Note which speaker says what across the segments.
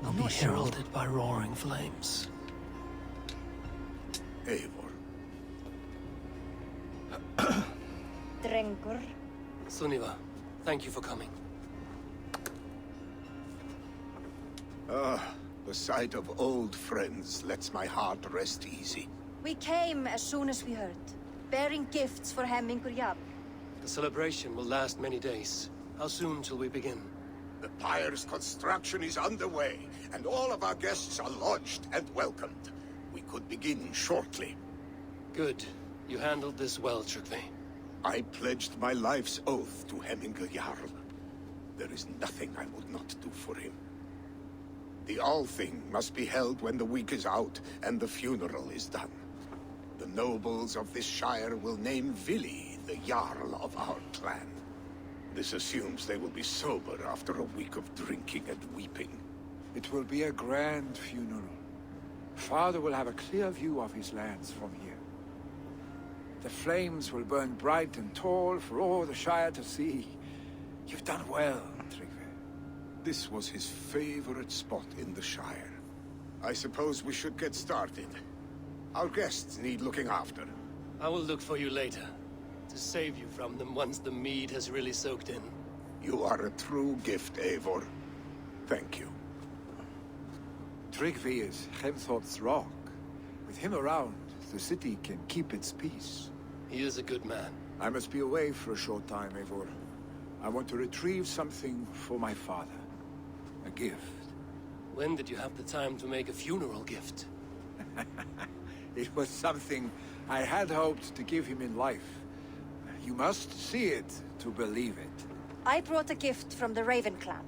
Speaker 1: will be heralded by roaring flames.
Speaker 2: Eivor.
Speaker 3: Drengur.
Speaker 1: Sunniva, thank you for coming.
Speaker 2: The sight of old friends lets my heart rest easy.
Speaker 3: We came as soon as we heard, bearing gifts for Hemmingur Jarl.
Speaker 1: The celebration will last many days. How soon till we begin?
Speaker 2: The pyre's construction is underway, and all of our guests are lodged and welcomed. We could begin shortly.
Speaker 1: Good. You handled this well, Tryggvi.
Speaker 2: I pledged my life's oath to Hemmingur Jarl. There is nothing I would not do for him. The Althing must be held when the week is out and the funeral is done. The nobles of this shire will name Vili the Jarl of our clan. This assumes they will be sober after a week of drinking and weeping.
Speaker 4: It will be a grand funeral. Father will have a clear view of his lands from here. The flames will burn bright and tall for all the Shire to see. You've done well, Tryggvi.
Speaker 2: This was his favorite spot in the Shire. I suppose we should get started. Our guests need looking after.
Speaker 1: I will look for you later, to save you from them once the mead has really soaked in.
Speaker 2: You are a true gift, Eivor. Thank you.
Speaker 4: Tryggvi is Hemthorpe's rock. With him around, the city can keep its peace.
Speaker 1: He is a good man.
Speaker 4: I must be away for a short time, Eivor. I want to retrieve something for my father. A gift.
Speaker 1: When did you have the time to make a funeral gift?
Speaker 4: It was something I had hoped to give him in life. You must see it to believe it.
Speaker 3: I brought a gift from the Raven clan.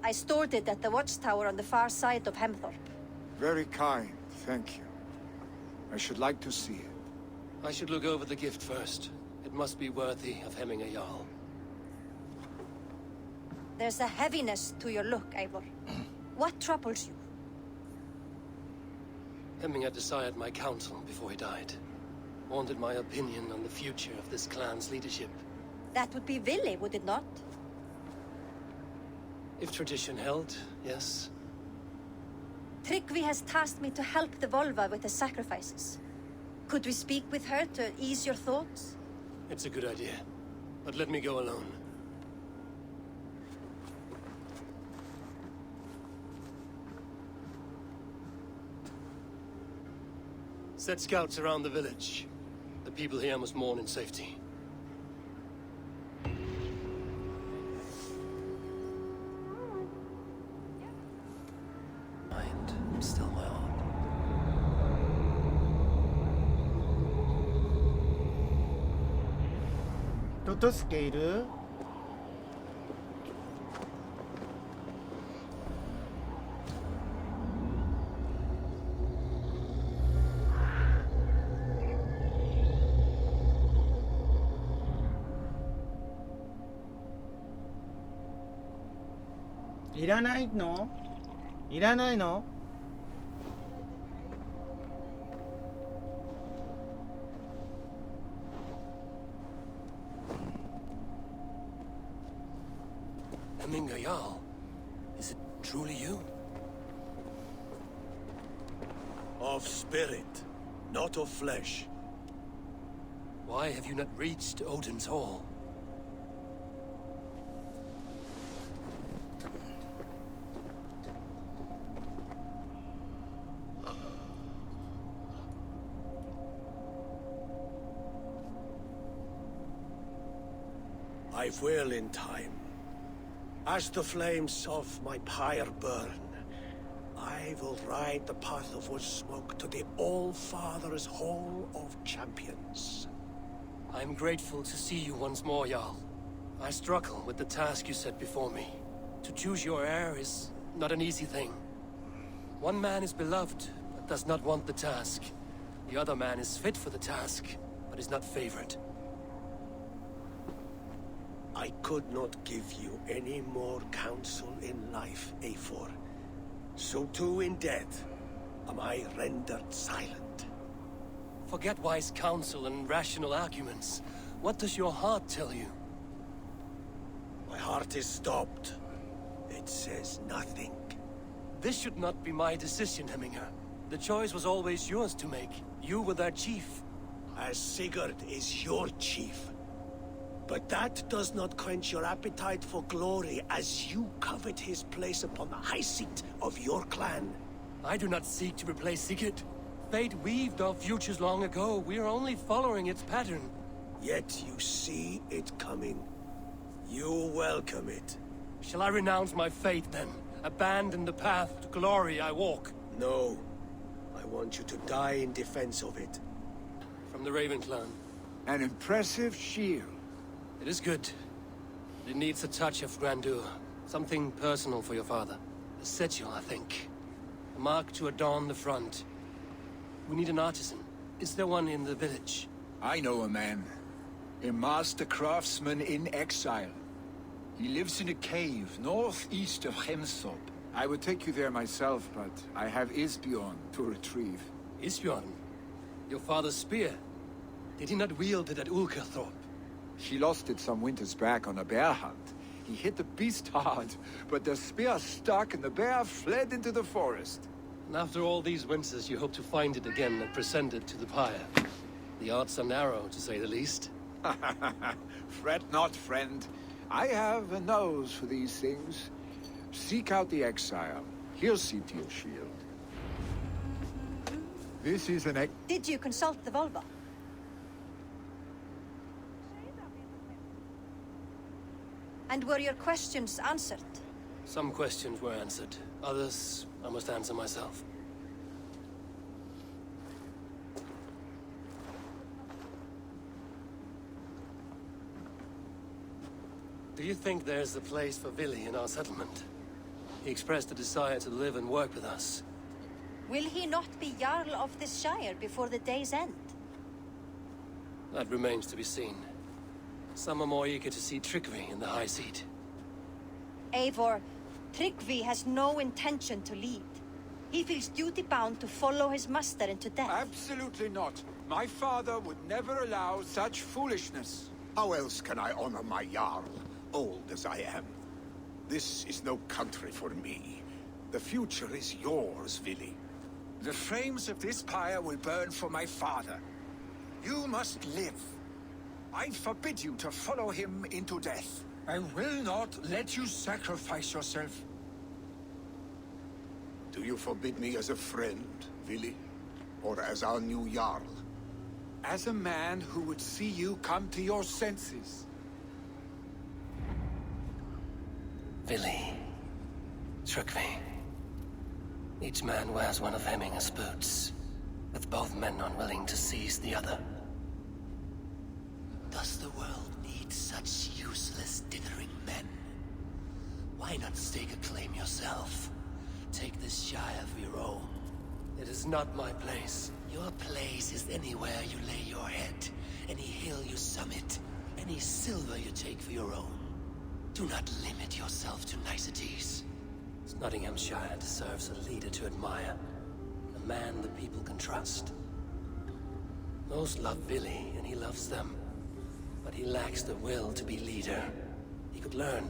Speaker 3: I stored it at the watchtower on the far side of Hemthorpe.
Speaker 4: Very kind, thank you. I should like to see it.
Speaker 1: I should look over the gift first. It must be worthy of Hemmingur Jarl.
Speaker 3: There's a heaviness to your look, Eivor. What troubles you?
Speaker 1: Hemmingur desired my counsel before he died. Wanted my opinion on the future of this clan's leadership.
Speaker 3: That would be Vili, would it not?
Speaker 1: If tradition held, yes.
Speaker 3: Tryggvi has tasked me to help the Volva with the sacrifices. Could we speak with her to ease your thoughts?
Speaker 1: It's a good idea. But let me go alone. Set scouts around the village. The people here must mourn in safety. Mind, still my heart.
Speaker 5: Toto scale. Iらないの？いらないの？Hemmingur
Speaker 1: Jarl, is it truly you?
Speaker 6: Of spirit, not of flesh.
Speaker 1: Why have you not reached Odin's Hall?
Speaker 6: I will in time. As the flames of my pyre burn, I will ride the path of wood smoke to the All-Father's Hall of Champions.
Speaker 1: I'm grateful to see you once more, Jarl. I struggle with the task you set before me. To choose your heir is not an easy thing. One man is beloved, but does not want the task. The other man is fit for the task, but is not favored.
Speaker 6: I could not give you any more counsel in life, Eivor. So too in death am I rendered silent.
Speaker 1: Forget wise counsel and rational arguments. What does your heart tell you?
Speaker 6: My heart is stopped. It says nothing.
Speaker 1: This should not be my decision, Hemminger. The choice was always yours to make. You were their chief.
Speaker 6: As Sigurd is your chief. But that does not quench your appetite for glory as you covet his place upon the high seat of your clan.
Speaker 1: I do not seek to replace Sigurd. Fate weaved our futures long ago. We are only following its pattern.
Speaker 6: Yet you see it coming. You welcome it.
Speaker 1: Shall I renounce my faith, then? Abandon the path to glory I walk?
Speaker 6: No. I want you to die in defense of it.
Speaker 1: From the Raven clan.
Speaker 4: An impressive shield.
Speaker 1: It is good. It needs a touch of grandeur. Something personal for your father. A sigil, I think. A mark to adorn the front. We need an artisan. Is there one in the village?
Speaker 4: I know a man. A master craftsman in exile. He lives in a cave northeast of Hemthorpe. I would take you there myself, but I have Isbjorn to retrieve.
Speaker 1: Isbjorn? Your father's spear? Did he not wield it at Ulkerthorpe?
Speaker 4: He lost it some winters back on a bear hunt. He hit the beast hard, but the spear stuck and the bear fled into the forest.
Speaker 1: And after all these winters, you hope to find it again and present it to the pyre. The odds are narrow, to say the least.
Speaker 4: Fret not, friend. I have a nose for these things. Seek out the exile. He'll see to your shield. This is an
Speaker 3: Did you consult the Volva? And were your questions answered?
Speaker 1: Some questions were answered. Others, I must answer myself. Do you think there's a place for Vili in our settlement? He expressed a desire to live and work with us.
Speaker 3: Will he not be Jarl of this Shire before the day's end?
Speaker 1: That remains to be seen. Some are more eager to see Tryggvi in the high seat.
Speaker 3: Eivor, Tryggvi has no intention to lead. He feels duty-bound to follow his master into death.
Speaker 4: Absolutely not. My father would never allow such foolishness.
Speaker 2: How else can I honor my Jarl, old as I am? This is no country for me. The future is yours, Vili.
Speaker 4: The flames of this pyre will burn for my father. You must live. I forbid you to follow him into death. I will not let you sacrifice yourself.
Speaker 2: Do you forbid me as a friend, Vili? Or as our new Jarl?
Speaker 4: As a man who would see you come to your senses.
Speaker 1: Vili. Tryggvi. Each man wears one of Hemminger's boots, with both men unwilling to seize the other. Does the world need such useless, dithering men? Why not stake a claim yourself? Take this Shire for your own. It is not my place. Your place is anywhere you lay your head, any hill you summit, any silver you take for your own. Do not limit yourself to niceties. Nottinghamshire deserves a leader to admire, a man the people can trust. Most love Vili, and he loves them. But he lacks the will to be leader. He could learn,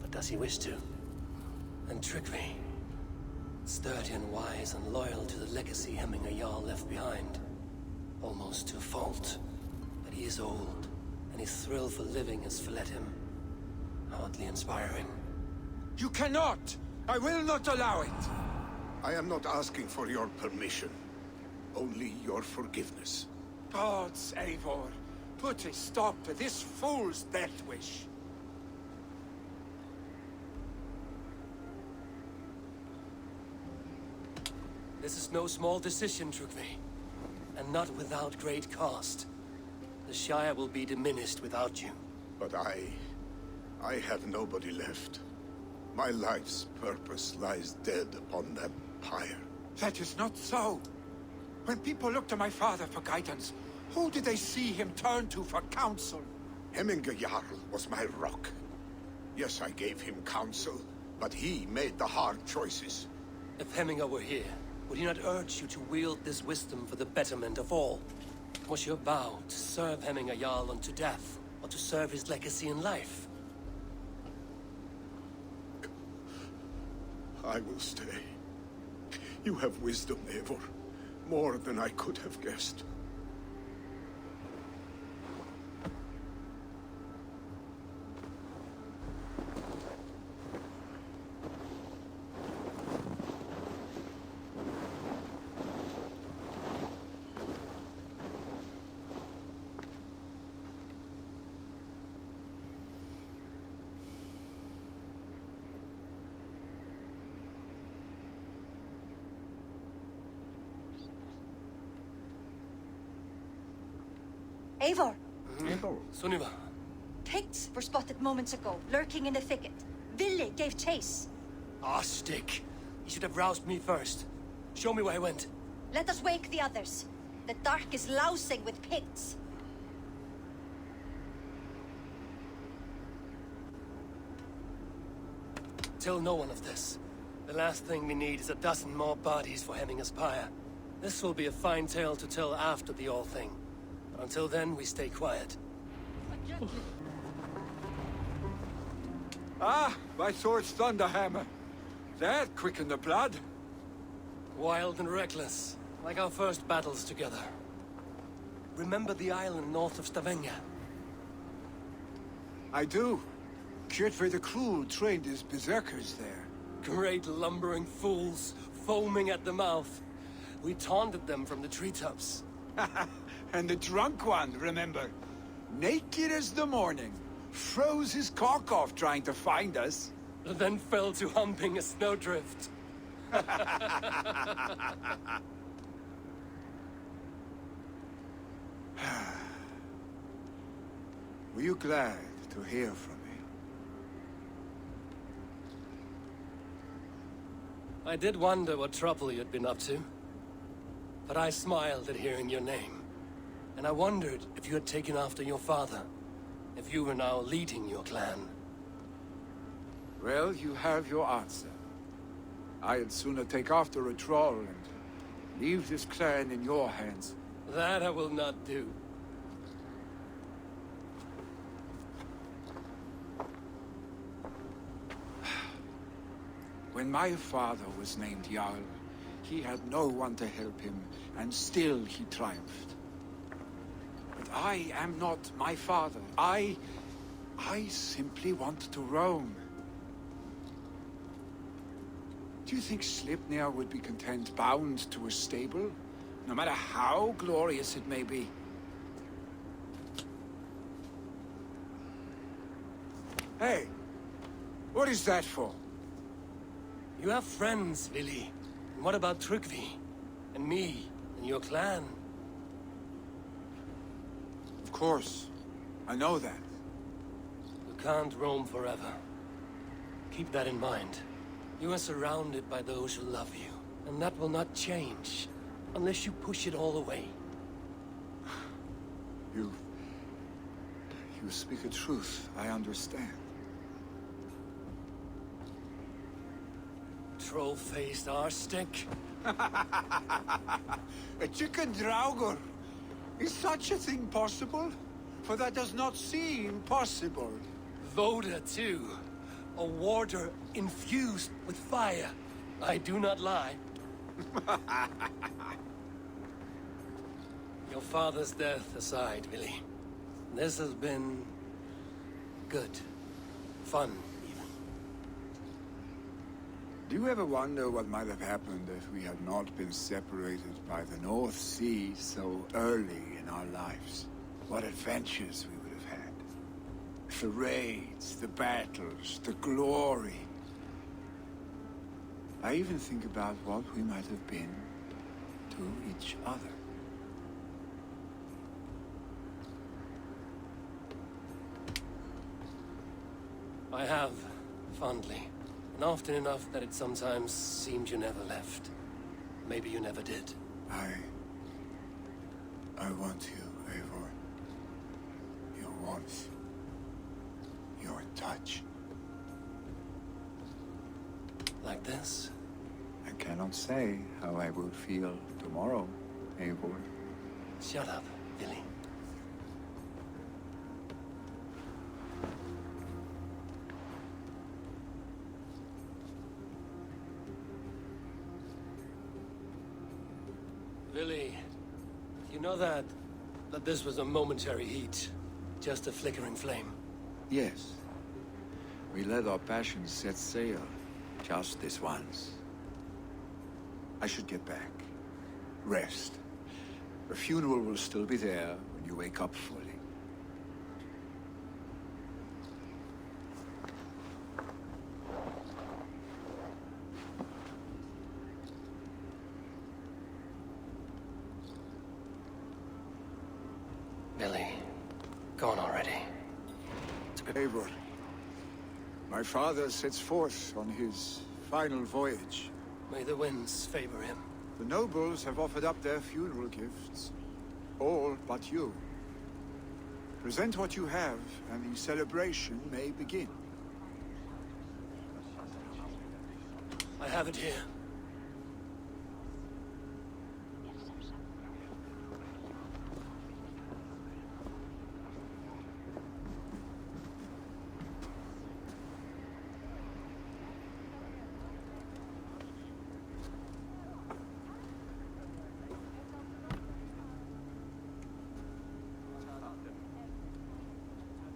Speaker 1: but does he wish to? And Tryggvi, sturdy and wise and loyal to the legacy Hemminger Jarl left behind. Almost to a fault. But he is old, and his thrill for living has fled him. Hardly inspiring.
Speaker 4: You cannot! I will not allow it!
Speaker 2: I am not asking for your permission. Only your forgiveness.
Speaker 4: Gods, Eivor, put a stop to this fool's death wish.
Speaker 1: This is no small decision, Tryggvi. And not without great cost. The Shire will be diminished without you.
Speaker 2: But I have nobody left. My life's purpose lies dead upon that pyre.
Speaker 4: That is not so. When people look to my father for guidance, who did they see him turn to for counsel?
Speaker 2: Hemminger Jarl was my rock. Yes, I gave him counsel, but he made the hard choices.
Speaker 1: If Hemminger were here, would he not urge you to wield this wisdom for the betterment of all? Was your vow to serve Hemminger Jarl unto death, or to serve his legacy in life?
Speaker 2: I will stay. You have wisdom, Eivor. More than I could have guessed.
Speaker 3: Eivor,
Speaker 1: Sunniva.
Speaker 3: pigs were spotted moments ago, lurking in the thicket. Vili gave chase.
Speaker 1: Ah, stick. You should have roused me first. Show me where he went.
Speaker 3: Let us wake the others. The dark is lousing with pigs.
Speaker 1: Tell no one of this. The last thing we need is a dozen more bodies for Hemminger's pyre. This will be a fine tale to tell after the all thing. But until then, we stay quiet.
Speaker 4: Ah, my sword's thunderhammer. That quickened the blood.
Speaker 1: Wild and reckless, like our first battles together. Remember the island north of Stavanger?
Speaker 4: I do. Kjotve the Cruel trained his berserkers there.
Speaker 1: Great lumbering fools, foaming at the mouth. We taunted them from the treetops.
Speaker 4: And the drunk one, remember? Naked as the morning. Froze his cock off trying to find us.
Speaker 1: Then fell to humping a snowdrift.
Speaker 4: Were you glad to hear from me?
Speaker 1: I did wonder what trouble you'd been up to. But I smiled at hearing your name. And I wondered if you had taken after your father. If you were now leading your clan.
Speaker 4: Well, you have your answer. I'd sooner take after a troll and leave this clan in your hands.
Speaker 1: That I will not do.
Speaker 4: When my father was named Jarl, he had no one to help him, and still he triumphed. But I am not my father. I simply want to roam. Do you think Sleipnir would be content bound to a stable? No matter how glorious it may be? Hey! What is that for?
Speaker 1: You have friends, Vili. And what about Tryggvi? And me? And your clan?
Speaker 4: Of course. I know that.
Speaker 1: You can't roam forever. Keep that in mind. You are surrounded by those who love you. And that will not change. Unless you push it all away.
Speaker 4: You speak a truth. I understand.
Speaker 1: Troll-faced arse-stick.
Speaker 4: A chicken draugr! Is such a thing possible? For that does not seem possible.
Speaker 1: Voda, too. A warder infused with fire. I do not lie. Your father's death aside, Vili. This has been... good. Fun, even.
Speaker 4: Do you ever wonder what might have happened if we had not been separated by the North Sea so early in our lives? What adventures we would have had. The raids, the battles, the glory. I even think about what we might have been to each other.
Speaker 1: I have, fondly. And often enough that it sometimes seemed you never left. Maybe you never did.
Speaker 4: I want you, Eivor. Your warmth. Your touch.
Speaker 1: Like this?
Speaker 4: I cannot say how I will feel tomorrow, Eivor.
Speaker 1: Shut up, Vili. Billy, you know that this was a momentary heat, just a flickering flame.
Speaker 4: Yes. We let our passions set sail, just this once. I should get back. Rest. The funeral will still be there when you wake up fully.
Speaker 1: Billy, gone already.
Speaker 4: Eivor, my father sets forth on his final voyage.
Speaker 1: May the winds favor him.
Speaker 4: The nobles have offered up their funeral gifts. All but you. Present what you have, and the celebration may begin.
Speaker 1: I have it here.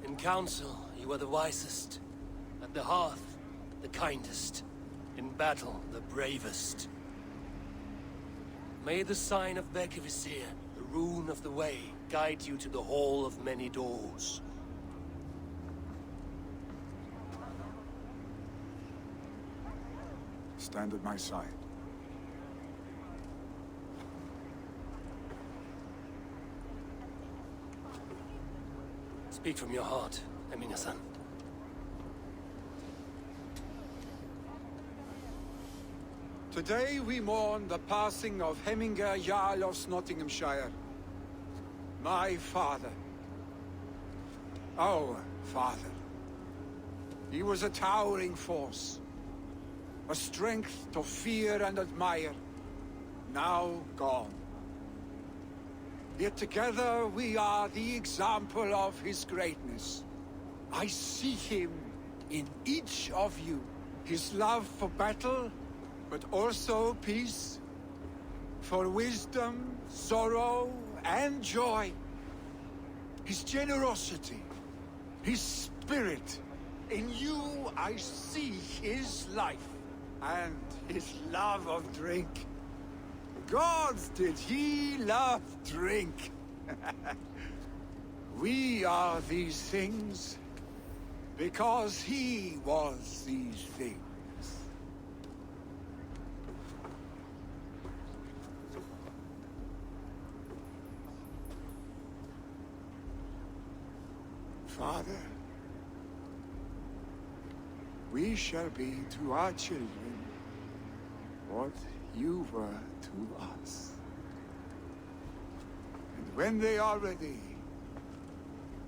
Speaker 1: In council, you are the wisest. At the hearth, the kindest. In battle, the bravest. May the sign of Bekivisir, the rune of the way, guide you to the hall of many doors.
Speaker 4: Stand at my side.
Speaker 1: Speak from your heart, Eminga-san.
Speaker 4: Today we mourn the passing of Hemminger Jarl of Nottinghamshire. My father. Our father. He was a towering force. A strength to fear and admire. Now gone. Yet together we are the example of his greatness. I see him in each of you. His love for battle, but also peace. For wisdom, sorrow, and joy. His generosity, his spirit. In you I see his life, and his love of drink. Gods, did he love drink? We are these things because he was these things. Father, we shall be to our children what you were to us. And when they are ready,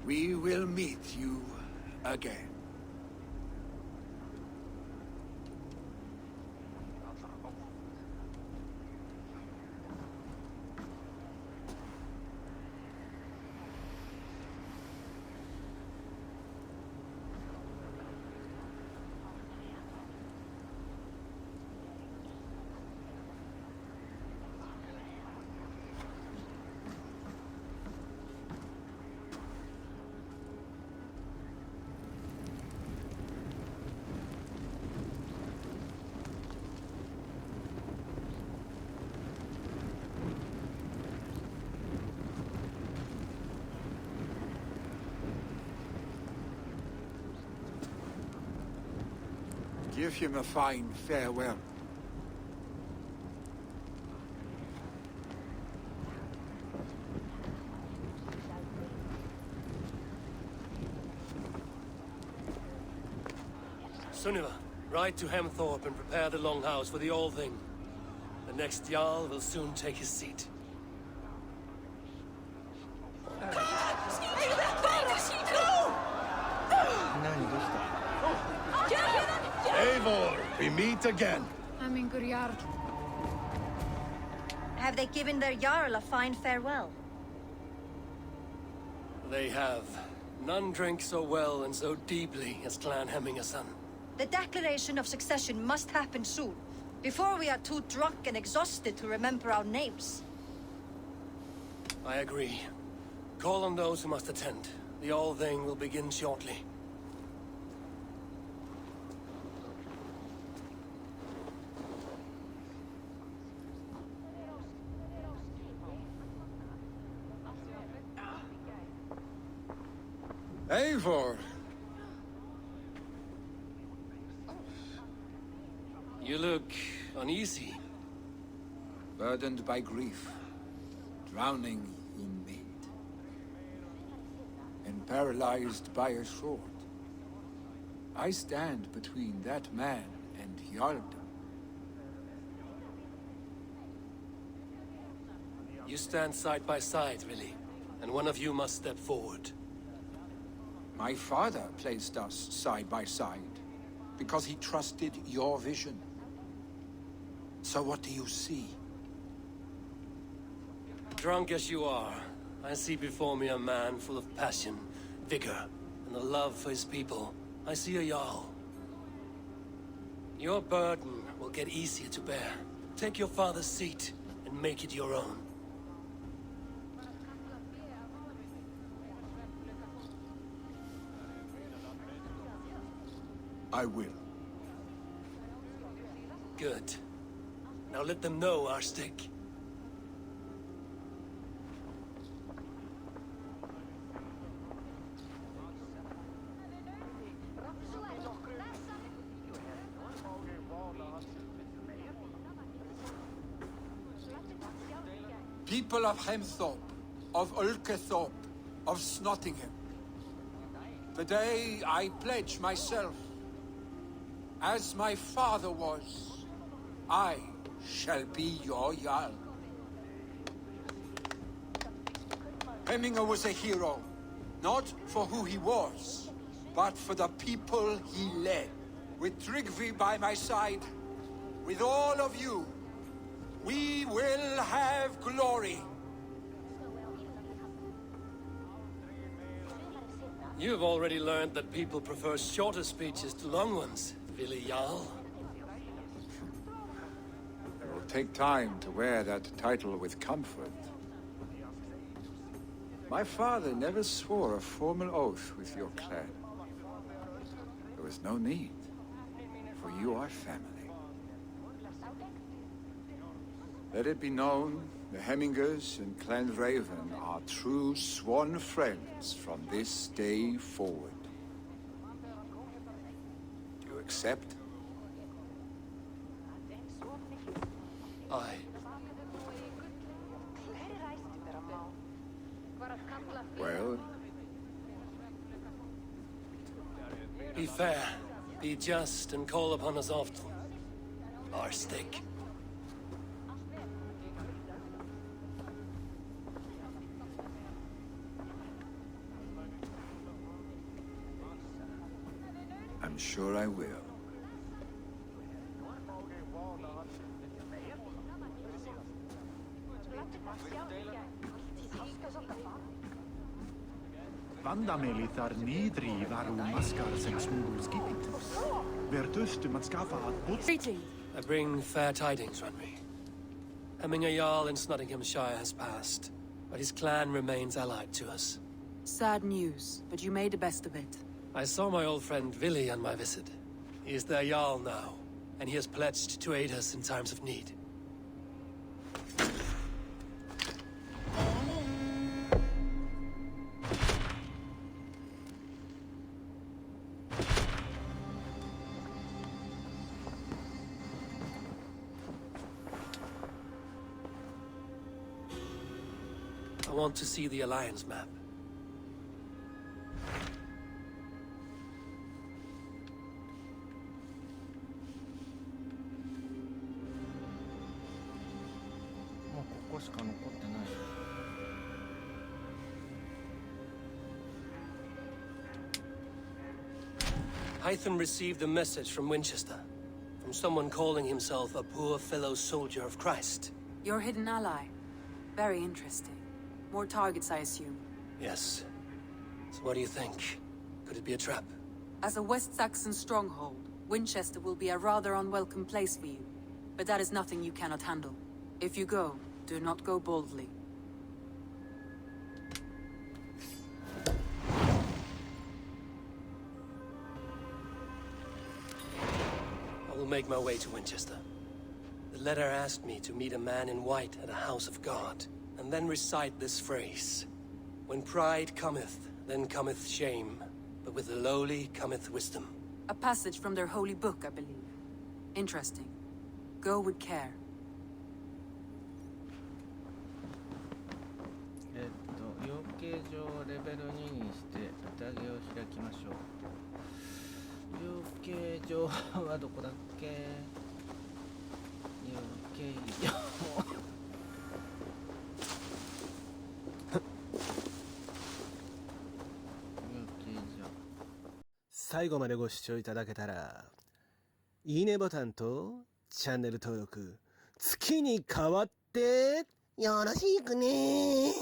Speaker 4: we will meet you again. Give him a fine farewell.
Speaker 1: Sunniva, ride to Hemthorpe and prepare the Longhouse for the All Thing. The next Jarl will soon take his seat.
Speaker 2: Eivor, we meet again.
Speaker 3: Have they given their Jarl a fine farewell?
Speaker 1: They have. None drink so well and so deeply as Clan Hemminga-son.
Speaker 3: The declaration of succession must happen soon, before we are too drunk and exhausted to remember our names.
Speaker 1: I agree. Call on those who must attend. The All Thing will begin shortly.
Speaker 4: Eivor!
Speaker 1: You look uneasy.
Speaker 4: Burdened by grief, drowning in mead, and paralyzed by a sword. I stand between that man and Jarldom.
Speaker 1: You stand side by side, really, and one of you must step forward.
Speaker 4: My father placed us side by side because he trusted your vision. So what do you see?
Speaker 1: Drunk as you are, I see before me a man full of passion, vigor, and a love for his people. I see a Jarl. Your burden will get easier to bear. Take your father's seat and make it your own.
Speaker 2: I will.
Speaker 1: Good. Now let them know our stick.
Speaker 4: People of Hemthorpe, of Ulkethorpe, of Snottingham. Today I pledge myself, as my father was, I shall be your Jarl. Hemminger was a hero, not for who he was, but for the people he led. With Tryggvi by my side, with all of you, we will have glory.
Speaker 1: You've already learned that people prefer shorter speeches to long ones, Willi Jarl.
Speaker 4: It will take time to wear that title with comfort. My father never swore a formal oath with your clan. There was no need, for you are family. Let it be known, the Hemmingers and Clan Raven are true sworn friends from this day forward. Do you accept?
Speaker 1: Aye.
Speaker 4: Well,
Speaker 1: Be fair, be just, and call upon us often. Our stick.
Speaker 4: I'm sure I will.
Speaker 7: Vandameli thar nidri varu maskar sen smugus gipit. Vertustu matskafa at
Speaker 3: Greeting.
Speaker 1: I bring fair tidings, Runry. Hemminger Jarl in Snottinghamshire has passed, but his clan remains allied to us.
Speaker 8: Sad news, but you made the best of it.
Speaker 1: I saw my old friend Willi on my visit. He is their Jarl now, and he has pledged to aid us in times of need. I want to see the Alliance map. Hytham received a message from Winchester, from someone calling himself a poor fellow soldier of Christ.
Speaker 8: Your hidden ally. Very interesting. More targets, I assume.
Speaker 1: Yes. So what do you think? Could it be a trap?
Speaker 8: As a West Saxon stronghold, Winchester will be a rather unwelcome place for you. But that is nothing you cannot handle. If you go, do not go boldly.
Speaker 1: will make my way to Winchester. The letter asked me to meet a man in white at a house of God, and then recite this phrase. When pride cometh, then cometh shame, but with the lowly cometh wisdom.
Speaker 8: A passage from their holy book, I believe. Interesting. Go with care.
Speaker 5: 養鶏場をレベル2にして宴を開きましょう。養鶏場はどこだっけ？養鶏場最後までご視聴いただけたらいいねボタンとチャンネル登録月に変わってよろしくね。